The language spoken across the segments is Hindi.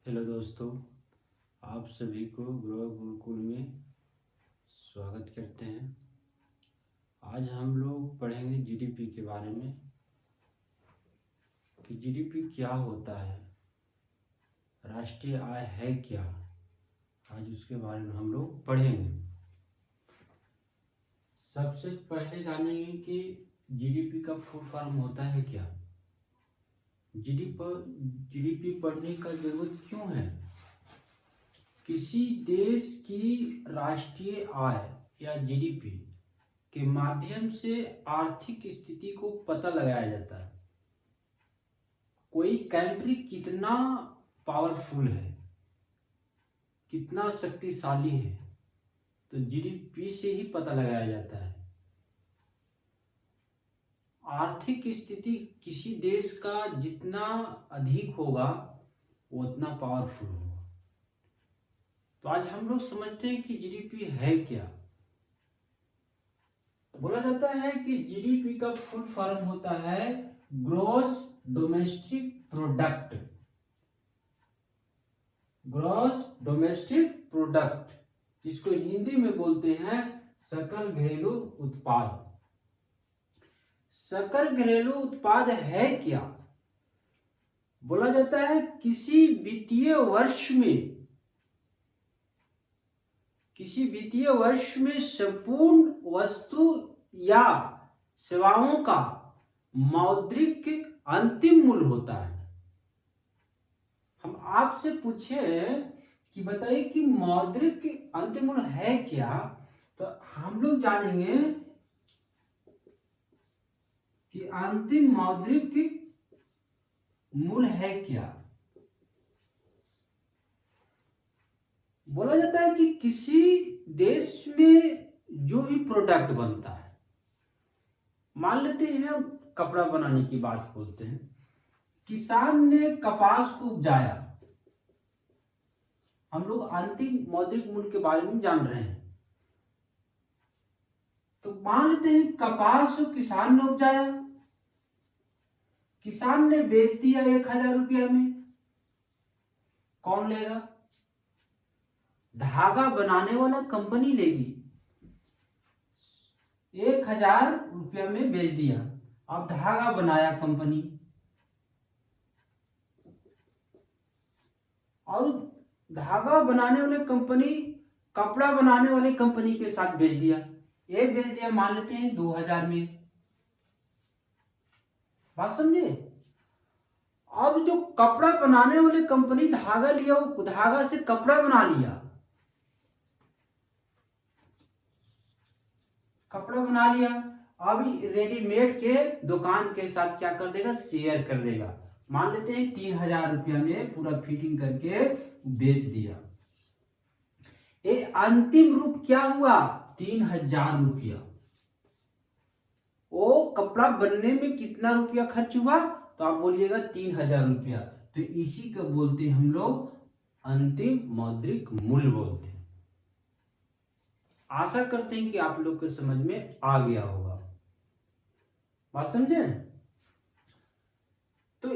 हेलो दोस्तों, आप सभी को ग्रो गुरुकुल में स्वागत करते हैं। आज हम लोग पढ़ेंगे जीडीपी के बारे में कि जीडीपी क्या होता है, राष्ट्रीय आय है क्या। आज उसके बारे में हम लोग पढ़ेंगे। सबसे पहले जानेंगे कि जीडीपी का फुल फॉर्म होता है क्या। जीडीपी पढ़ने का जरूरत क्यों है। किसी देश की राष्ट्रीय आय या जीडीपी के माध्यम से आर्थिक स्थिति को पता लगाया जाता है। कोई कंट्री कितना पावरफुल है, कितना शक्तिशाली है, तो जीडीपी से ही पता लगाया जाता है। आर्थिक स्थिति किसी देश का जितना अधिक होगा वो उतना पावरफुल होगा। तो आज हम लोग समझते हैं कि जीडीपी है क्या। बोला जाता है कि जीडीपी का फुल फॉर्म होता है gross domestic product. Gross domestic product, जिसको हिंदी में बोलते हैं सकल घरेलू उत्पाद। सकल घरेलू उत्पाद है क्या। बोला जाता है किसी वित्तीय वर्ष में संपूर्ण वस्तु या सेवाओं का मौद्रिक अंतिम मूल्य होता है। हम आपसे पूछे कि बताइए कि मौद्रिक अंतिम मूल्य है क्या, तो हम लोग जानेंगे कि अंतिम मौद्रिक मूल्य है क्या। बोला जाता है कि किसी देश में जो भी प्रोडक्ट बनता है, मान लेते हैं कपड़ा बनाने की बात बोलते हैं, किसान ने कपास को उपजाया। हम लोग अंतिम मौद्रिक मूल्य के बारे में जान रहे हैं। तो मान लेते हैं कपास किसान ने उपजाया, किसान ने बेच दिया 1000 रुपया में। कौन लेगा। धागा बनाने वाला कंपनी लेगी। 1000 रुपया में बेच दिया, अब धागा बनाया कंपनी, और धागा बनाने वाले कंपनी कपड़ा बनाने वाले कंपनी के साथ बेच दिया। ये बेच दिया मान लेते हैं 2000 में। बात समझे। अब जो कपड़ा बनाने वाले कंपनी धागा लिया, वो धागा से कपड़ा बना लिया, कपड़ा बना लिया। अब रेडीमेड के दुकान के साथ क्या कर देगा, शेयर कर देगा। मान लेते हैं 3000 रुपया में पूरा फिटिंग करके बेच दिया। ये अंतिम रूप क्या हुआ, 3000 रुपया। वो कपड़ा बनने में कितना रुपया खर्च हुआ, तो आप बोलिएगा 3000 रुपया। तो इसी को बोलते हैं हम लोग अंतिम मौद्रिक मूल्य बोलते हैं। आशा करते हैं कि आप लोग को समझ में आ गया होगा। बात समझे। तो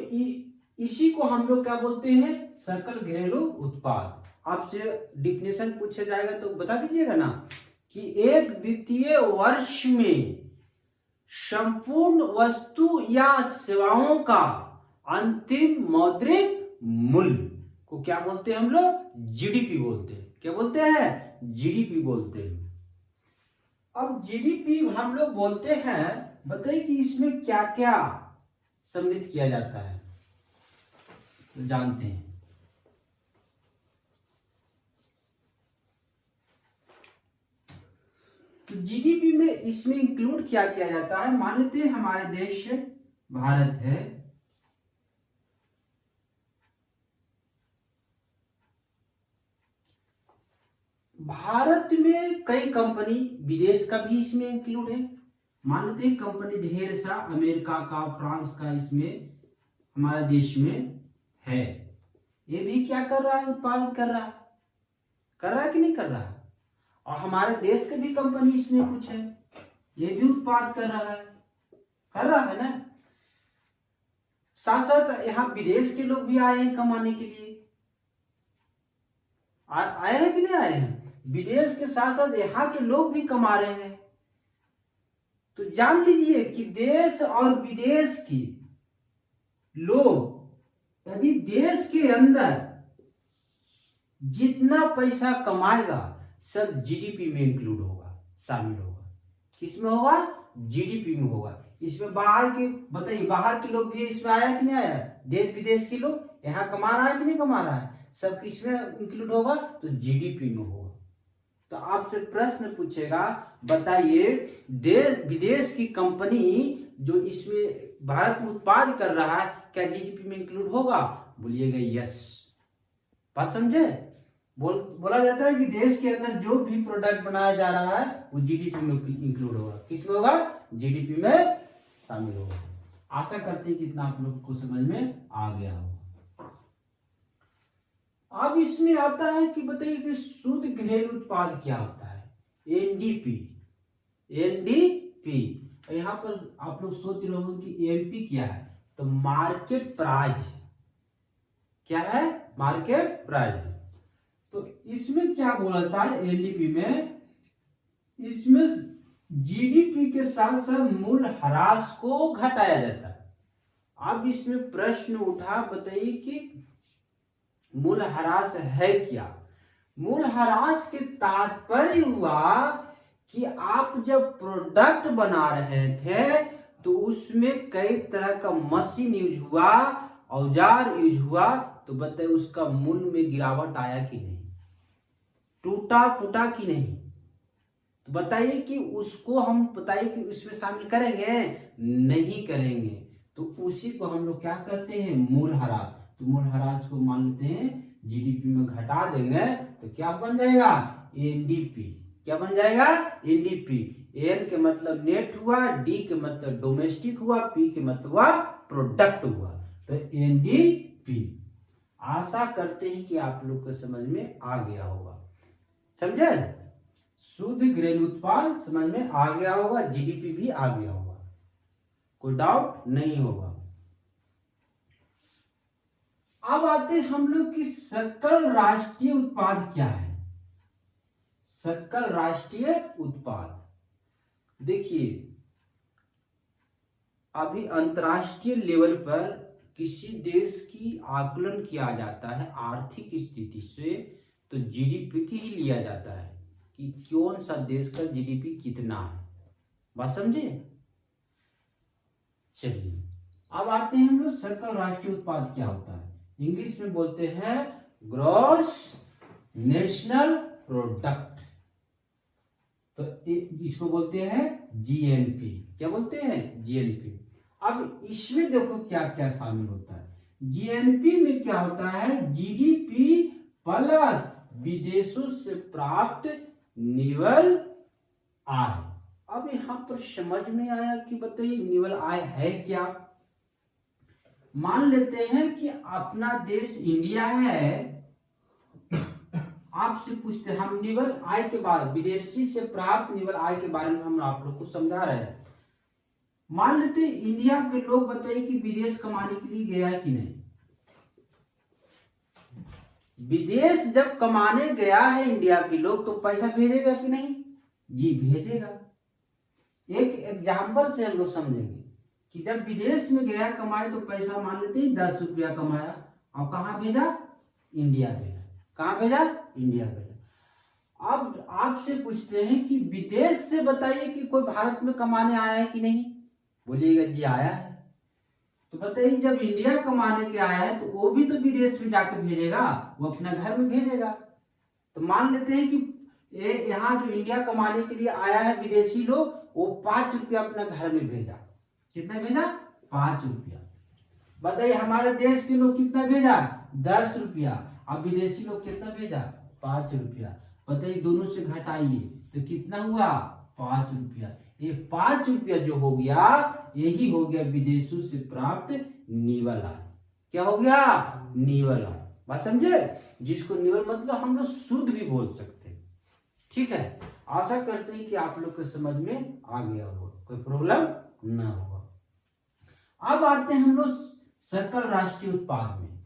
इसी को हम लोग क्या बोलते हैं, सकल घरेलू उत्पाद। आपसे डिफिनेशन पूछा जाएगा तो बता दीजिएगा ना कि एक वित्तीय वर्ष में संपूर्ण वस्तु या सेवाओं का अंतिम मौद्रिक मूल्य को क्या बोलते हैं हम लोग, जीडीपी बोलते हैं। क्या बोलते हैं, जीडीपी बोलते हैं। अब जीडीपी हम लोग बोलते हैं, बताइए कि इसमें क्या क्या सम्मिलित किया जाता है, तो जानते हैं। तो जीडीपी में इसमें इंक्लूड क्या किया जाता है। मान लेते हैं हमारे देश भारत है, भारत में कई कंपनी, विदेश का भी इसमें इंक्लूड है। मान लेते हैं कंपनी ढेर सा अमेरिका का, फ्रांस का इसमें हमारे देश में है। ये भी क्या कर रहा है, उत्पादन कर रहा है कि नहीं कर रहा है। और हमारे देश के भी कंपनी इसमें कुछ है, ये भी उत्पाद कर रहा है ना। साथ साथ यहाँ विदेश के लोग भी आए हैं कमाने के लिए। आए हैं कि नहीं आए हैं? विदेश के साथ साथ यहाँ के लोग भी कमा रहे हैं। तो जान लीजिए कि देश और विदेश की लोग यदि देश के अंदर जितना पैसा कमाएगा सब जीडीपी में इंक्लूड होगा, शामिल होगा। किसमें होगा? जीडीपी में होगा। इसमें बाहर के बताइए, बाहर के लोग भी इसमें आया कि नहीं आया? देश विदेश के लोग यहाँ कमा रहा है कि नहीं कमा रहा है? सब किसमें इंक्लूड होगा? तो जीडीपी में होगा। तो आपसे प्रश्न पूछेगा, बताइए देश विदेश की कंपनी जो इसमें भारत में उत्पाद कर रहा है क्या जीडीपी में इंक्लूड होगा? बोलिएगा यस। बात समझे? बोला जाता है कि देश के अंदर जो भी प्रोडक्ट बनाया जा रहा है वो जीडीपी में इंक्लूड होगा। किसमें होगा? जीडीपी में शामिल होगा। आशा करते हैं कि इतना आप लोग को समझ में आ गया होगा। अब इसमें आता है कि बताइए कि शुद्ध घरेलू उत्पाद क्या होता है? एनडीपी। यहाँ पर आप लोग सोच रहे होंगे कि एमपी क्या है? तो मार्केट प्राइस। क्या है? Market price. तो इसमें क्या बोला था एनडीपी में? इसमें जीडीपी के साथ साथ मूल्यह्रास को घटाया जाता है। अब इसमें प्रश्न उठा, बताइए कि मूल्यह्रास है क्या? मूल्यह्रास के तात्पर्य हुआ कि आप जब प्रोडक्ट बना रहे थे तो उसमें कई तरह का मशीन यूज हुआ, औजार यूज हुआ, तो बताइए उसका मूल्य में गिरावट आया कि नहीं? टूटा फूटा कि नहीं? तो बताइए कि उसको हम बताइए कि उसमें शामिल करेंगे? नहीं करेंगे। तो उसी को हम लोग क्या कहते हैं? मूल्यह्रास। तो मूल्यह्रास को मान लेते हैं जीडीपी में घटा देंगे तो क्या बन जाएगा? एनडीपी। क्या बन जाएगा? एनडीपी। एन के मतलब नेट हुआ, डी के मतलब डोमेस्टिक हुआ, पी के मतलब हुआ प्रोडक्ट हुआ, तो एनडीपी। आशा करते हैं कि आप लोग को समझ में आ गया होगा। समझे? शुद्ध घरेलू उत्पाद समझ में आ गया होगा, जीडीपी भी आ गया होगा, कोई डाउट नहीं होगा। अब आते हैं हम लोग की सकल राष्ट्रीय उत्पाद क्या है? सकल राष्ट्रीय उत्पाद देखिए, अभी अंतरराष्ट्रीय लेवल पर किसी देश की आकलन किया जाता है आर्थिक स्थिति से, तो जीडीपी की ही लिया जाता है कि कौन सा देश का जीडीपी कितना है। बात समझे? चलिए अब आते हैं हम लोग सकल राष्ट्रीय उत्पाद क्या होता है। इंग्लिश में बोलते हैं ग्रॉस नेशनल प्रोडक्ट, तो इसको बोलते हैं जीएनपी। क्या बोलते हैं? जीएनपी। अब इसमें देखो क्या क्या शामिल होता है। जीएनपी में क्या होता है? जीडीपी प्लस विदेशों से प्राप्त निवल आय। अब यहां पर समझ में आया कि बताइए निवल आय है क्या? मान लेते हैं कि अपना देश इंडिया है, आपसे पूछते हैं, हम निवल आय के बाद विदेशी से प्राप्त निवल आय के बारे में हम आप लोग को समझा रहे हैं। मान लेते हैं इंडिया के लोग बताइए कि विदेश कमाने के लिए गया है कि नहीं? विदेश जब कमाने गया है इंडिया के लोग तो पैसा भेजेगा कि नहीं? जी भेजेगा। एक एग्जाम्पल से हम लोग समझेंगे कि जब विदेश में गया कमाए तो पैसा मान लेते हैं 10 रुपया कमाया, और कहाँ भेजा? इंडिया भेजा। कहाँ भेजा? इंडिया भेजा। अब आपसे पूछते हैं कि विदेश से बताइए कि कोई भारत में कमाने आया है कि नहीं? बोलिएगा जी आया है। तो बताइए जब इंडिया कमाने के आया है तो वो भी तो विदेश में जाकर भेजेगा, वो अपना घर में भेजेगा। तो मान लेते हैं कि यहाँ जो इंडिया कमाने के लिए आया है विदेशी लोग, वो 5 रुपया अपना घर में भेजा। कितना भेजा? 5 रुपया। बताइए हमारे देश के लोग कितना भेजा? 10 रुपया। अब विदेशी लोग कितना भेजा? 5 रुपया। बताइए दोनों से घटाइए तो कितना हुआ? 5 रुपया। ये 5 रुपया जो हो गया यही हो गया विदेशों से प्राप्त निवल आय। क्या हो गया? निवल आय। बात समझे? जिसको निवल मतलब हम लोग शुद्ध भी बोल सकते हैं। ठीक है, आशा करते हैं कि आप लोग को समझ में आ गया होगा, कोई प्रॉब्लम ना होगा। अब आते हैं हम लोग सकल राष्ट्रीय उत्पाद में।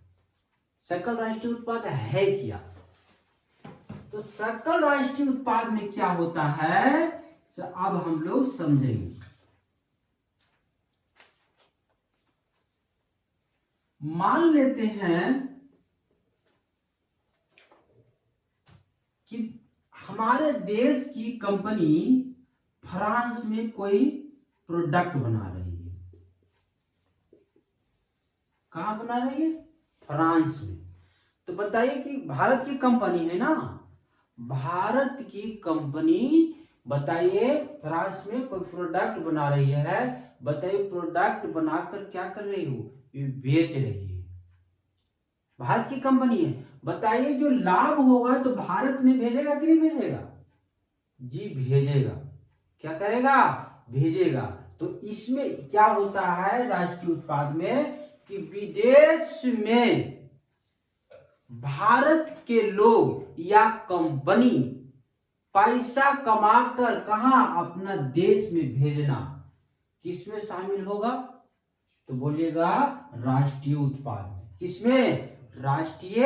सकल राष्ट्रीय उत्पाद है क्या? तो सकल राष्ट्रीय उत्पाद में क्या होता है, तो अब हम लोग समझेंगे। मान लेते हैं कि हमारे देश की कंपनी फ्रांस में कोई प्रोडक्ट बना रही है। कहां बना रही है? फ्रांस में। तो बताइए कि भारत की कंपनी है ना, भारत की कंपनी बताइए फ्रांस में कोई प्रोडक्ट बना रही है। बताइए प्रोडक्ट बनाकर क्या कर रही हो? ये बेच रही है। भारत की कंपनी है। बताइए जो लाभ होगा तो भारत में भेजेगा कि नहीं भेजेगा? जी भेजेगा। क्या करेगा? भेजेगा। तो इसमें क्या होता है राष्ट्रीय उत्पाद में कि विदेश में भारत के लोग या कंपनी पैसा कमाकर कहां? अपना देश में भेजना। किसमें शामिल होगा? तो बोलिएगा राष्ट्रीय उत्पाद में। किसमें? राष्ट्रीय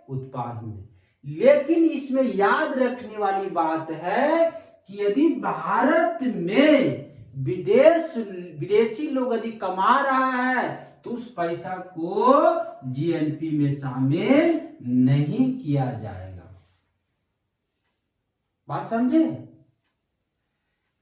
उत्पाद में। लेकिन इसमें याद रखने वाली बात है कि यदि भारत में विदेशी लोग यदि कमा रहा है तो उस पैसा को जीएनपी में शामिल नहीं किया जाएगा। बात समझे?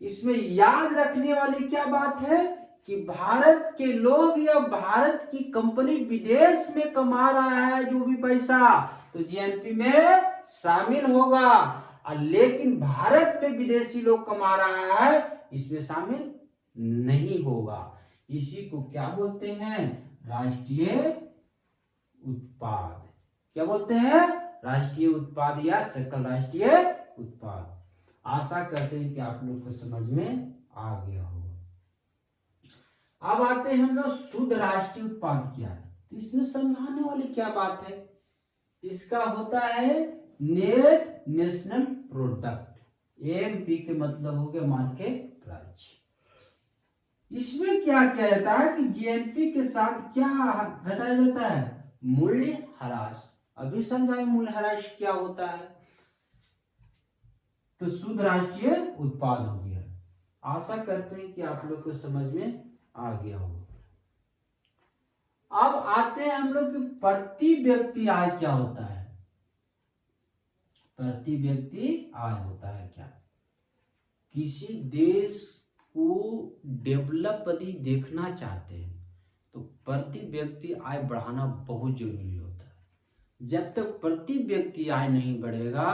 इसमें याद रखने वाली क्या बात है कि भारत के लोग या भारत की कंपनी विदेश में कमा रहा है जो भी पैसा, तो जीएनपी में शामिल होगा। लेकिन भारत में विदेशी लोग कमा रहा है इसमें शामिल नहीं होगा। इसी को क्या बोलते हैं? राष्ट्रीय उत्पाद। क्या बोलते हैं? राष्ट्रीय उत्पाद या सकल राष्ट्रीय उत्पाद। आशा करते हैं कि आप लोग को समझ में आ गया होगा। अब आते हैं हम लोग शुद्ध राष्ट्रीय उत्पाद क्या है। तो इसमें समझाने वाली क्या बात है? इसका होता है नेट नेशनल प्रोडक्ट। एमपी के मतलब हो गया मार्केट प्राइस। इसमें क्या किया जाता है कि जीएनपी के साथ क्या घटाया जाता है? मूल्य ह्रास। अभी समझाए मूल्य ह्रास क्या होता है। तो शुद्ध राष्ट्रीय उत्पाद हो गया। आशा करते हैं कि आप लोग को समझ में आ गया होगा। अब आते हैं हम लोग कि प्रति व्यक्ति आय क्या होता है। प्रति व्यक्ति आय होता है क्या? किसी देश को डेवलप यदि देखना चाहते हैं तो प्रति व्यक्ति आय बढ़ाना बहुत जरूरी होता है। जब तक प्रति व्यक्ति आय नहीं बढ़ेगा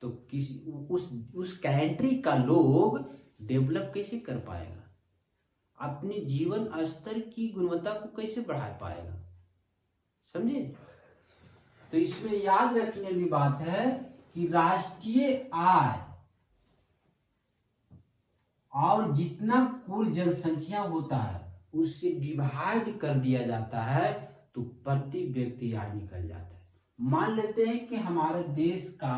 तो किसी उस कंट्री का लोग डेवलप कैसे कर पाएगा? अपने जीवन स्तर की गुणवत्ता को कैसे बढ़ा पाएगा? समझे? तो इसमें याद रखने वाली बात है कि राष्ट्रीय आय और जितना कुल जनसंख्या होता है उससे डिवाइड कर दिया जाता है तो प्रति व्यक्ति आय निकल जाता है। मान लेते हैं कि हमारे देश का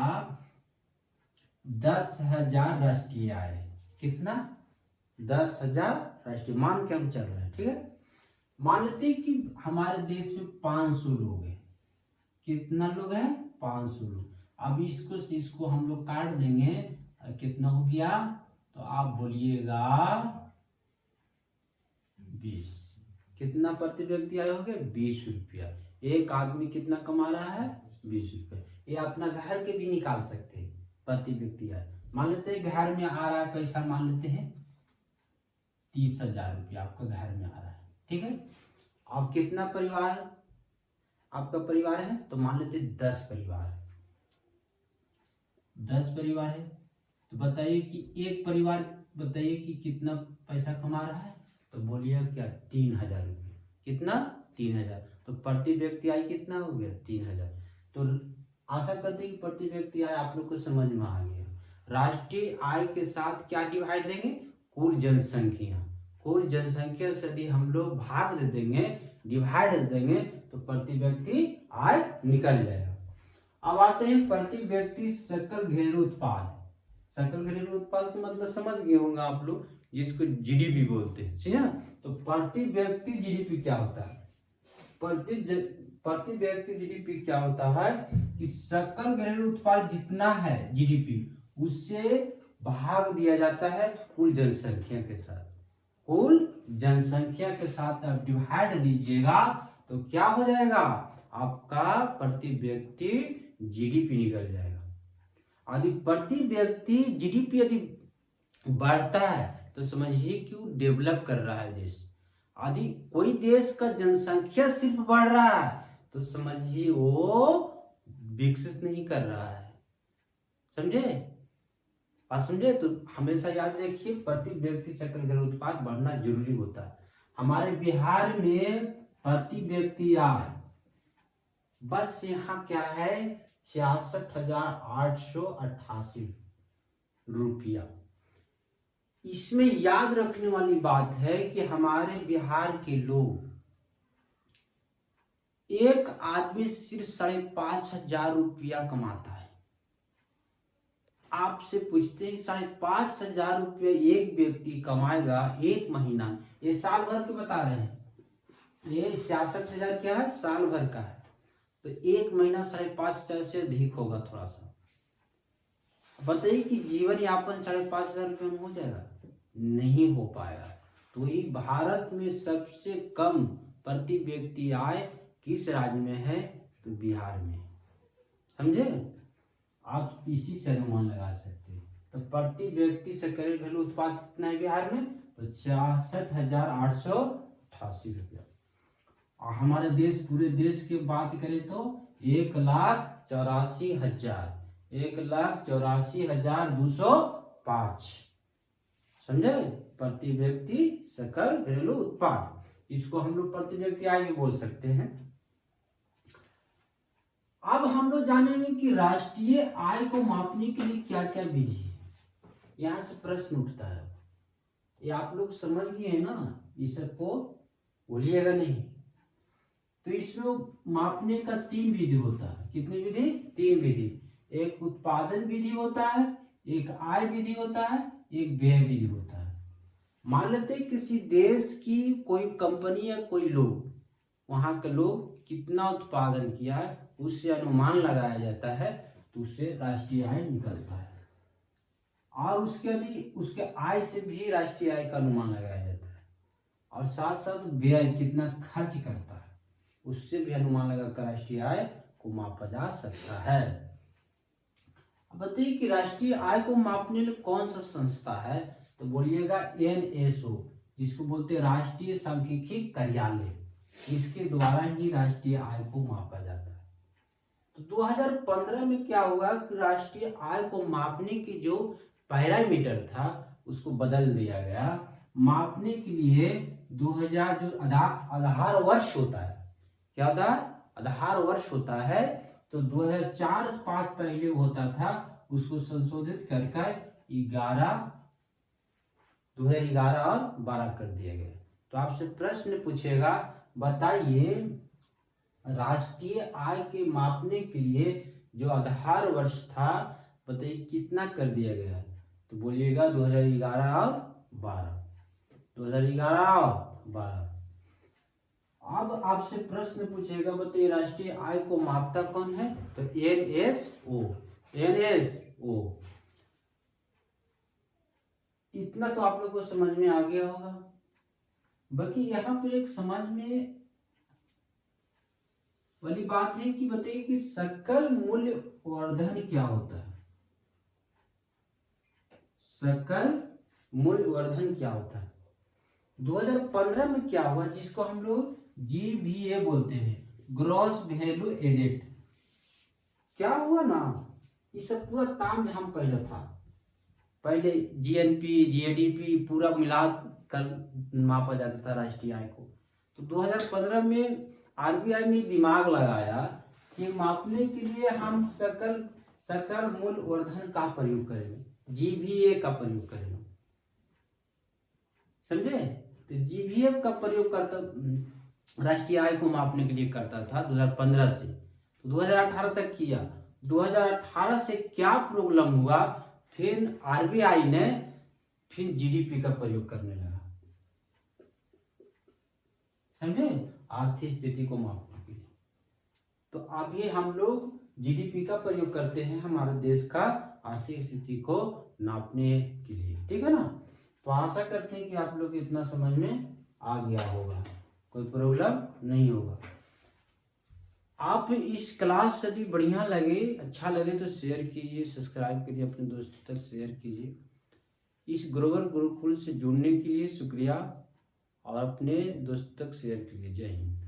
10,000 राष्ट्रीय आय है। कितना? 10,000 राष्ट्रीय मान के हम चल रहे हैं। ठीक है। मान लेते हैं कि हमारे देश में 500 लोग हैं। कितना लोग हैं? 500 लोग। अब इसको हम लोग काट देंगे। कितना हो गया? तो आप बोलिएगा 20। कितना प्रति व्यक्ति आय हो गया? 20 रुपया। एक आदमी कितना कमा रहा है? 20 रुपया। ये अपना घर के भी निकाल सकते हैं प्रति व्यक्ति आय। मान लेते हैं घर में आ रहा है पैसा, मान लेते हैं 30,000 रुपया आपका घर में आ रहा है। ठीक है। अब कितना परिवार आपका परिवार है? तो मान लेते हैं 10 परिवार है। 10 परिवार है तो बताइए कि एक परिवार बताइए कि कितना पैसा कमा रहा है? तो बोलिए क्या? 3,000 रुपये। कितना? 3,000। तो प्रति व्यक्ति आय कितना हो गया? 3,000। तो आशा करते हैं कि प्रति व्यक्ति आय आप लोग को समझ में आ गया। राष्ट्रीय आय के साथ क्या डिवाइड देंगे? कुल जनसंख्या। कुल जनसंख्या से यदि हम लोग भाग दे देंगे, डिवाइड दे देंगे तो प्रति व्यक्ति आय निकल जाएगा। अब आते हैं प्रति व्यक्ति सकल घरेलू उत्पाद। सकल घरेलू उत्पाद का मतलब समझ गए होंगे आप लोग, जिसको जीडीपी बोलते हैं। ठीक है। तो प्रति व्यक्ति जीडीपी क्या होता है? प्रति व्यक्ति जीडीपी क्या होता है कि सकल घरेलू उत्पाद जितना है जीडीपी उससे भाग दिया जाता है कुल जनसंख्या के साथ। कुल जनसंख्या के साथ आप डिवाइड दीजिएगा तो क्या हो जाएगा, आपका प्रति व्यक्ति जीडीपी निकल जाएगा। यदि प्रति व्यक्ति जीडीपी यदि बढ़ता है तो समझिए कि वो डेवलप कर रहा है देश। यदि कोई देश का जनसंख्या सिर्फ बढ़ रहा है तो समझिए वो विकसित नहीं कर रहा है। समझे बात, समझे? तो हमेशा याद रखिए प्रति व्यक्ति सकल घरेलू उत्पाद बढ़ना जरूरी होता है। हमारे बिहार में प्रति व्यक्ति आय बस यहाँ क्या है 66,888 रुपया। इसमें याद रखने वाली बात है कि हमारे बिहार के लोग एक आदमी सिर्फ 5,500 रुपया कमाता है। आपसे पूछते हैं 5,500 रुपया एक व्यक्ति कमाएगा एक महीना, ये साल भर के बता रहे हैं, ये 66,000 क्या है साल भर का है, तो एक महीना 5,500 से अधिक होगा थोड़ा सा। बताइए कि जीवन यापन 5,500 रुपये में हो जाएगा? नहीं हो पाएगा। तो ये भारत में सबसे कम प्रति व्यक्ति आय किस राज्य में है, तो बिहार में। समझे? आप इसी से अनुमान लगा सकते हैं। तो प्रति व्यक्ति सकल घरेलू उत्पाद कितना है बिहार में, तो 66,888 रुपया। और हमारे देश, पूरे देश की बात करें तो 1,84,205। समझे? प्रति व्यक्ति सकल घरेलू उत्पाद, इसको हम लोग प्रति व्यक्ति आय भी बोल सकते हैं। अब हम लोग जानेंगे कि राष्ट्रीय आय को मापने के लिए क्या क्या विधि है। यहाँ से प्रश्न उठता है, ये आप लोग समझ गए ना, इस सबको भूलिएगा नहीं। तो इसमें मापने का 3 विधि होता है। कितनी विधि? 3 विधि। एक उत्पादन विधि होता है, एक आय विधि होता है, एक व्यय विधि होता है। मान लेते किसी देश की कोई कंपनी या कोई लोग, वहां के लोग कितना उत्पादन किया है उससे अनुमान लगाया जाता है, तो उससे राष्ट्रीय आय निकलता है। और उसके आय से भी राष्ट्रीय आय का अनुमान लगाया जाता है। और साथ साथ व्यय कितना खर्च करता है उससे भी अनुमान लगाकर राष्ट्रीय आय को मापा जा सकता है। अब बताइए कि राष्ट्रीय आय को मापने लिए कौन सा संस्था है, तो बोलिएगा NSO, जिसको बोलते हैं राष्ट्रीय सांख्यिकी कार्यालय। इसके द्वारा ही राष्ट्रीय आय को मापा जाता है। तो 2015 में क्या हुआ कि राष्ट्रीय आय को मापने की जो पैरामीटर था उसको बदल दिया गया। मापने के लिए 2000 जो आधार वर्ष होता है, क्या होता है? आधार वर्ष होता है। तो 2004-5 पहले होता था, उसको संशोधित कर 2011 और 12 कर दिया गया। तो आपसे प्रश्न पूछेगा, बताइए राष्ट्रीय आय के मापने के लिए जो आधार वर्ष था, बताइए कितना कर दिया गया है, तो बोलिएगा 2011 और 12। 2011 और 12। अब आपसे प्रश्न पूछेगा, बताइए राष्ट्रीय आय को मापता कौन है, तो NSO। इतना तो आप लोग को समझ में आ गया होगा। बाकी यहाँ पर एक समझ में वाली बात है कि बताइए कि सकल मूल्य वर्धन क्या होता है। सकल मूल्य वर्धन क्या होता है? 2015 में क्या हुआ, जिसको हम लोग GVA बोलते हैं, ग्रॉस वैल्यू एडेड। क्या हुआ ना, ये सब पूरा ताम झाम पहले था। पहले GNP GDP पूरा मिला कर मापा जाता था राष्ट्रीय आय को। तो 2015 में RBI ने दिमाग लगाया कि मापने के लिए हम सकल मूल्य वर्धन का प्रयोग करेंगे, GVA का प्रयोग करेंगे। समझे? तो GVA का प्रयोग करता राष्ट्रीय आय को मापने के लिए करता था 2015 से, तो 2018 तक किया। 2018 से क्या प्रॉब्लम हुआ, फिर RBI ने फिर GDP का प्रयोग करने लगा। समझे? आर्थिक स्थिति को मापने के लिए। तो अब ये हम लोग जीडीपी का प्रयोग करते हैं हमारे देश का आर्थिक स्थिति को नापने के लिए, ठीक है ना। तो आशा करते हैं कि आप लोग इतना समझ में आ गया होगा, कोई प्रॉब्लम नहीं होगा। आप इस क्लास यदि बढ़िया लगे, अच्छा लगे तो शेयर कीजिए, सब्सक्राइब करिए, अपने दोस्तों तक शेयर कीजिए। इस ग्लोबल गुरुकुल से जुड़ने के लिए शुक्रिया और अपने दोस्तों तक शेयर कीजिए। जय हिंद।